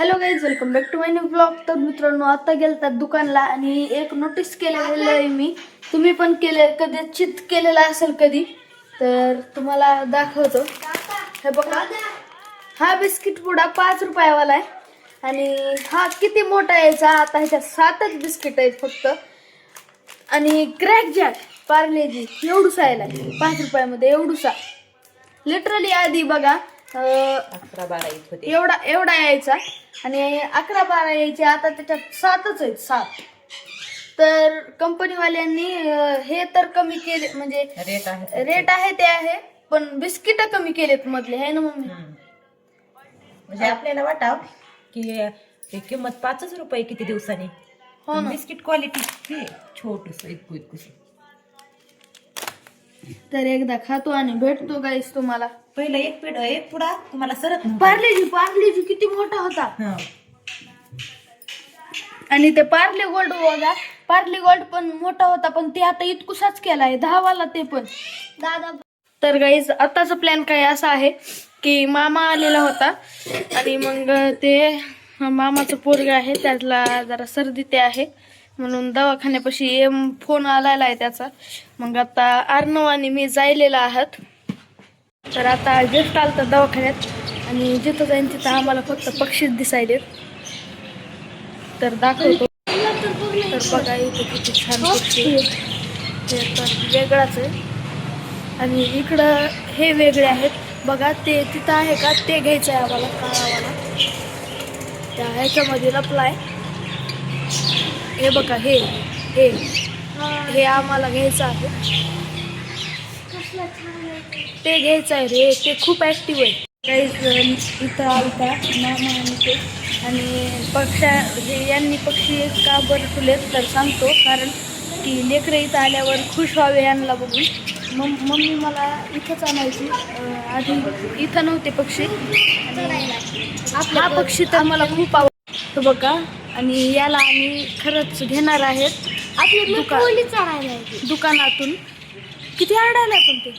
Hello guys, welcome back to my new blog. तर मित्रांनो, आता गेलतात दुकानला आणि एक नोटीस केलेलं आहे मी. तुम्ही पण कदाचित केलेला असेल कधी, तर तुम्हाला दाखवतो. हे बघा, हा बिस्किट पुडा 5 रुपयावाला आहे आणि हा किती मोठा यायचा. आता ह्याच्यात 7च बिस्किट आहेत फक्त. आणि क्रॅक जॅक पार्लेजी एवढूसा यायला 5 रुपयामध्ये, एवढूसा. लिटरली आधी बघा 11-12 येत होते. एवढा यायचा आणि 11-12 यायचे. आता त्याच्यात 7च आहेत, 7. तर कंपनीवाल्यांनी हे तर कमी केले, म्हणजे रेट आहे ते आहे, पण बिस्किट कमी केलेत मधले, आहे ना मम्मी. म्हणजे आपल्याला वाटाव की किंमत 5च रुपये किती दिवसांनी. हो ना. बिस्किट क्वालिटी छोटस इतकं. तर एकदा खातो आणि भेटतो गाईस तुम्हाला. पहिलं एक पुडा तुम्हाला सरत पार्लेजी किती मोठा होता. आणि ते पार्ले गोल्ड बघा, पार्ले गोल्ड पण मोठा होता, पण ते आता इतकुसाच केलाय 10 वाला ते पण दादा. तर गाईज, आताचा प्लॅन काय असा आहे की मामा आलेला होता आणि मग ते मामाचं पोरगा आहे, त्याला जरा सर्दी ते आहे म्हणून दवाखान्यापाशी फोन आलेला आहे त्याचा. मग आता अर्णव आणि मी जायलेला आहात. तर आता जस्ट आलता दवाखान्यात आणि जिथं जाईन तिथं आम्हाला फक्त पक्षीच दिसायलेत. तर दाखवतो. तर बघा इथे किती छान पक्षी, ते तर वेगळाच आहे. आणि इकडं हे वेगळे आहेत बघा. ते तिथं आहे का, ते घ्यायचं आहे आम्हाला, काळावाला त्या ह्याच्यामध्ये लपलाय. हे बघा, हे आम्हाला घ्यायचं आहे. ते घ्यायचं आहे रे, ते खूप ऍक्टिव्ह आहे. काही इथं आलता मामा आणि ते, आणि यांनी पक्षी का बरं ठेवलेत तर सांगतो. कारण की लेकरं इथं आल्यावर खुश व्हावे यांना बघून. मम्मी मला इथंच आणायची, आधी इथं नव्हते पक्षी. आणि हा पक्षी तर मला खूप आवडतो बघा. आणि याला आम्ही खरंच घेणार आहेत दुकानातून. किती आडायला पण ते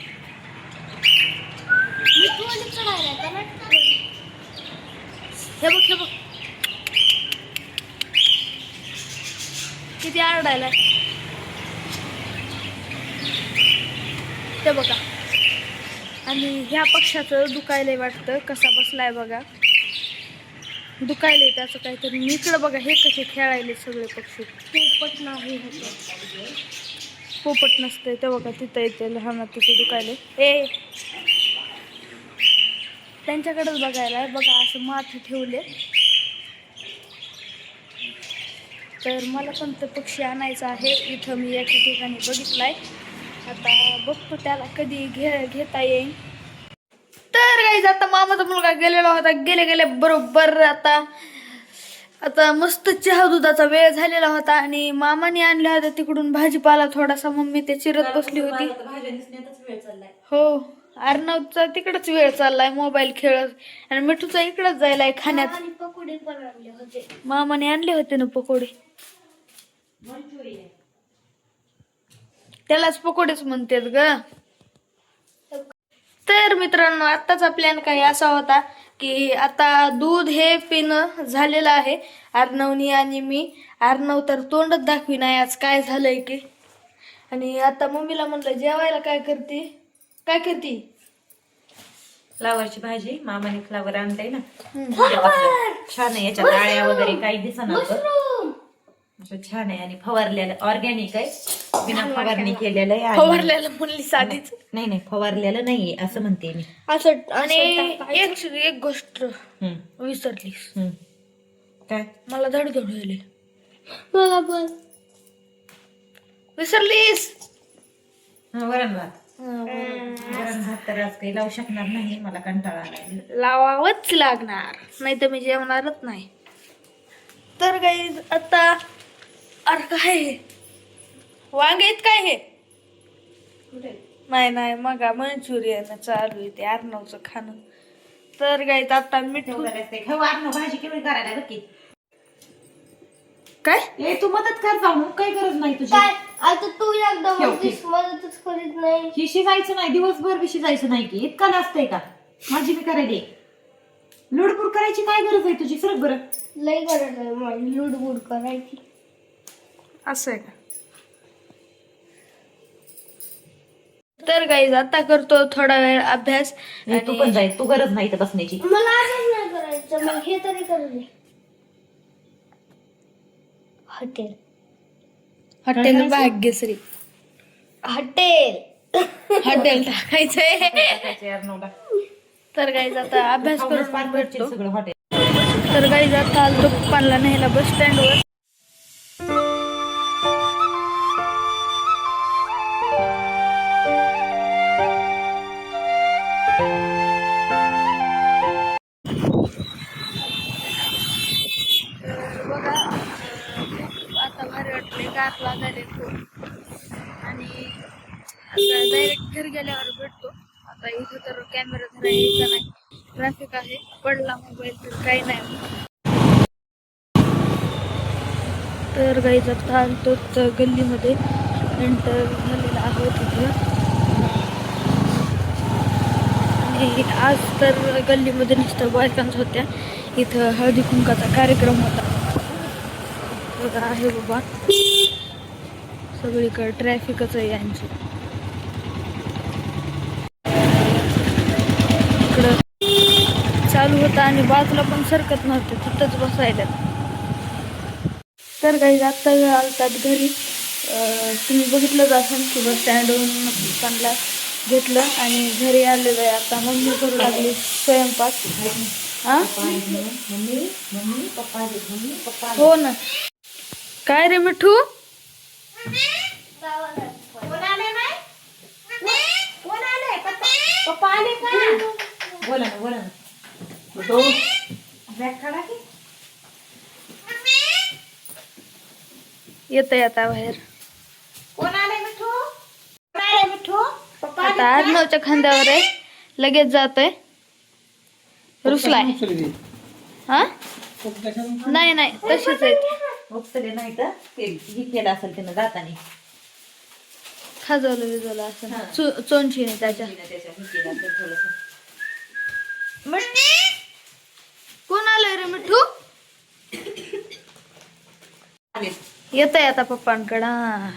हे बघ किती आरडायला ते बघा. आणि ह्या पक्षाचं दुखायलंय वाटतं, कसा बसलाय बघा, दुखायलंय त्याचं काहीतरी. इकडं बघा, हे कसे खेळायले सगळे पक्षी. पोपट नाही, पोपट नसतंय ते बघा, तिथं येते लहान, तिथे दुखायले. त्यांच्याकडेच बघायला बघा, असं माथे ठेवले. तर मला पण ते पक्षी आणायचं आहे. इथं मी एका ठिकाणी बघितलाय, आता बघतो त्याला कधी घेता येईल. तर गाईज, आता मामाचा मुलगा गेलेला होता, गेले बरोबर. आता मस्त चहा दुधाचा वेळ झालेला होता आणि मामाने आणल्या होत्या तिकडून भाजीपाला थोडासा. मम्मी ते चिरत बसली होती. हो, अर्णवचा तिकडच वेळ चाललाय मोबाईल खेळत, आणि मिठूचा इकडच जायलाय खाण्यात. मामाने आणले होते ना पकोडे, त्यालाच पकोडेच म्हणतात ग. तर मित्रांनो, आत्ताचा प्लॅन काही असा होता की आता दूध हे पिणं झालेलं आहे अर्णवनी आणि मी. अर्णव तर तोंडच दाखवी नाही आज काय झालंय की. आणि आता मम्मीला म्हणलं जेवायला काय करते. फ्लावरची भाजी. मामाने फ्लावर आणलंय ना, छान आहे. याच्या डाळ्या वगैरे काही दिसणार, असं छान आहे. आणि फवारलेलं ऑर्गॅनिक आहे, बिना फवारणी केलेलं आहे. फवारलेलं म्हणली साधीच नाही, फवारलेलं नाहीये असं म्हणते मी. असं. आणि एक गोष्ट विसरलीस. काय? मला धड राहिले. विसरलीस. वरण भात तर आज काही लावू शकणार नाही, मला कंटाळा आलाय. लावावंच लागणार, नाही तर मी जेवणारच नाही. तर काही आता अरे काय वांगेत काय हे नाही मग मंचुरियन चालू आहे ते अर्णवचं खाणं. तर काही आता मिठू भाजी केवढी करायला बघ की. काय तू मदत कर जाऊ, काही गरज नाही तुझी. आता तू एकदा मदतच करीत नाही. ही शिजायचं नाही, दिवसभर बी शिजायचं नाही की. इतका नसतंय का? माझी बी करायली. लुडबुड करायची काय गरज आहे तुझी? सरक बरं. लय गरज आहे माझी लुडबुड करायची. असं आहे का? तर गाईज आता करतो थोडा वेळ अभ्यास. तू पण जाईल, तू गरज नाही तर बसण्याची. मला अभ्यास नाही करायचं, मग हे तरी करू दे. हॉटेल भाग्यश्री हॉटेल टाकायचंय. तर गाईज आता अभ्यास करून भेटतो. सगळं हॉटेल. तर गाईज आता आलो पप्पांना न्यायला बस स्टँडवर. बघा आता भारी वाटले, गार लागायले खूप. आणि आता डायरेक्ट घरी गेल्यावर भेटतो. आता इथे तर कॅमेरा धरा यायचा नाही, ट्रॅफिक आहे. पडला मोबाईल तर काही नाही. तर गाईज आता आलतो तर गल्लीमध्ये एंटर झालेला आहे तिथं. आणि आज तर गल्लीमध्ये नुसतं बायकांच होत्या. इथं हळदी कुंकाचा कार्यक्रम होता. बघा आहे बाबा, सगळीकडे ट्रॅफिकच आहे यांची. इकडं चालू होता आणि बाजूला पण सरकत नव्हते, तिथंच बसायला. तर काही आत्ता आलतात घरी. तुम्ही बघितलंच असेल की बस स्टँडवरून पप्पांना घेतलं आणि घरी आलेलं आहे. आता मम्मी करू लागली स्वयंपाक. हा हो ना. काय रे मिठू? बोला ना, बोला ना. येतंय आता बाहेर. कोण आलंय मिठू? कोण आलंय मिठू? पप्पा आता आर्नवच्या खांद्यावर आहे, लगेच जातोय. रुसलाय. हा नाही नाही तशीच आहे. उपसले नाही तर ते हे केलं असेल त्यानं जातानी. खाजवलं विजवलं असं चोंचीने त्याच्या. कोण आलंय रे मिठू? येत आहे आता पप्पांकडं.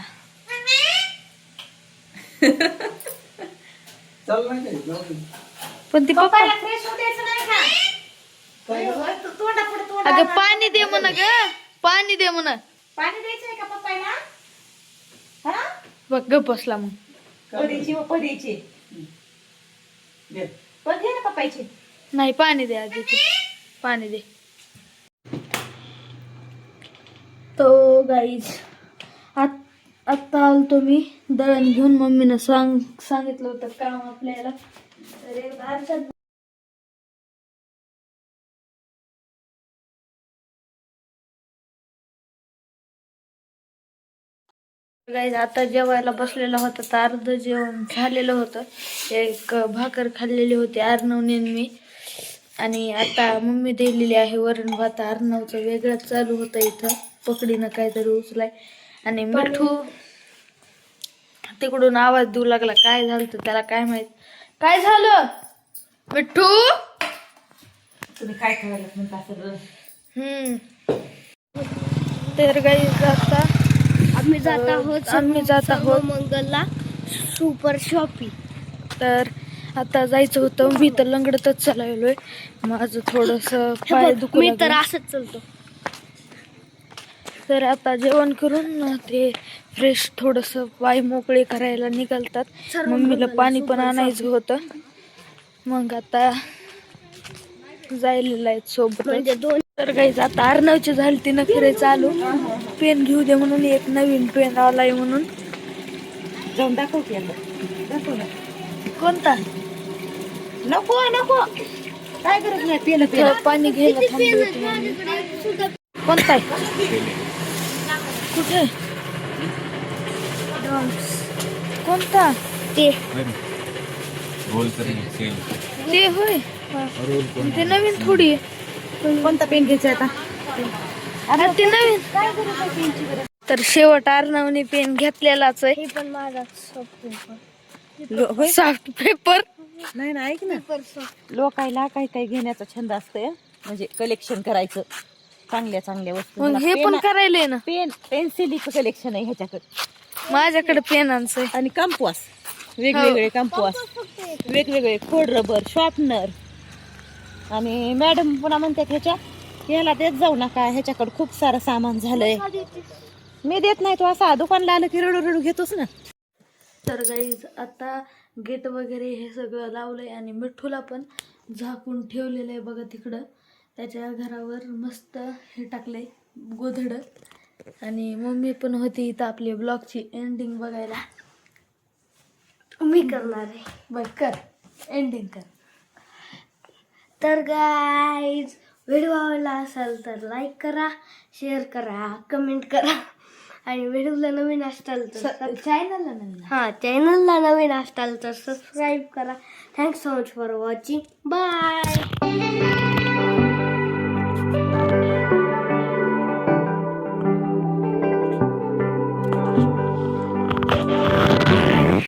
पण ती पप्पा अगं पाणी दे म्हणा, ग पाणी दे म्हणा. पाणी द्यायचंय का पप्पाला? हा बघ गप बसला मग. पडीची व पडीची पण घे ना पप्पाची. नाही पाणी दे आधी तू. पाणी दे. तो गाईज आत्ता आलतो मी दळण घेऊन. मम्मीनं सांगितलं होतं काम आपल्याला. तर एकदा आरशात गाईज आता जेवायला बसलेला होता तर अर्ध जेवण झालेलं होतं. एक भाकर खाल्लेली होती अर्णवने मी. आणि आता मम्मी दिलेली आहे वरण भात. अर्णवचं वेगळंच चालू होतं इथं. पकडीनं काहीतरी उचलाय. आणि मिठू तिकडून आवाज देऊ लागला. काय झालं तर त्याला काय माहित. काय झालं मिठू? तुम्ही काय करायला म्हणता सगळं? तर गाईज आता आम्ही जात आहोत मंगलला सुपर शॉपिंग. तर आता जायचं होतं. मी तर लंगडतच चाललोय. माझं थोडस पाय दुखू लागलं. मी तर असंच चालतो. तर आता जेवण करून ते फ्रेश थोडस पाय मोकळे करायला निघालतात. मम्मीला पाणी पण आणायचं होतं. मग आता जायला आहेत सोबत. तर गाईज आता अर्णवची झाली ती नखरे चालू. पेन घेऊ दे म्हणून एक नवीन पेन आलाय म्हणून. जाऊन दाखव की आता. दाखव ना. कोणता? नको नको काय गरज नाही. पेन पेन पाणी घ्यायला थांबली होती मम्मी. कोणता आहे? कुठे? कोणता? ते होय. ते नवीन थोडी आहे. कोणता पेन घ्यायचा आता? आता ते नवीन. तर शेवट अर्णवने पेन घेतलेलाच आहे. हे पण माझा सॉफ्ट पेपर. नाही ना, ऐक ना, लोकायला काही काही घेण्याचा छंद असतोय, म्हणजे कलेक्शन करायचं चांगल्या चांगल्या वस्तू. मग हे पण करायलंय ना. पेन पेन्सिलीचं कलेक्शन आहे ह्याच्याकडे. माझ्याकडे पेनांचं आहे. आणि कंपास, वेगवेगळे कंपास, वेगवेगळे खोड रबर, शॉर्पनर. आणि मॅडम पुन्हा म्हणतात ह्याला देत जाऊ नका, ह्याच्याकडे खूप सारं सामान झालंय. मी देत नाही, तो असा दुकानला आलं की रडू रडू घेतोच ना. तर गाईज आता गेट वगैरे हे सगळं लावलंय आणि मिठूला पण झाकून ठेवलेलं आहे बघा तिकडं. त्याच्या घरावर मस्त हे टाकलंय गोधडं. आणि मम्मी पण होती इथं आपली ब्लॉगची एंडिंग बघायला. मी करणार आहे. बघ कर, एंडिंग कर. तर गाईज व्हिडिओ आवडला असेल तर लाईक करा, शेअर करा, कमेंट करा. आणि व्हिडिओला नवीन असाल तर चॅनलला नवीन असाल तर सबस्क्राईब करा. Thanks so much for watching. Bye.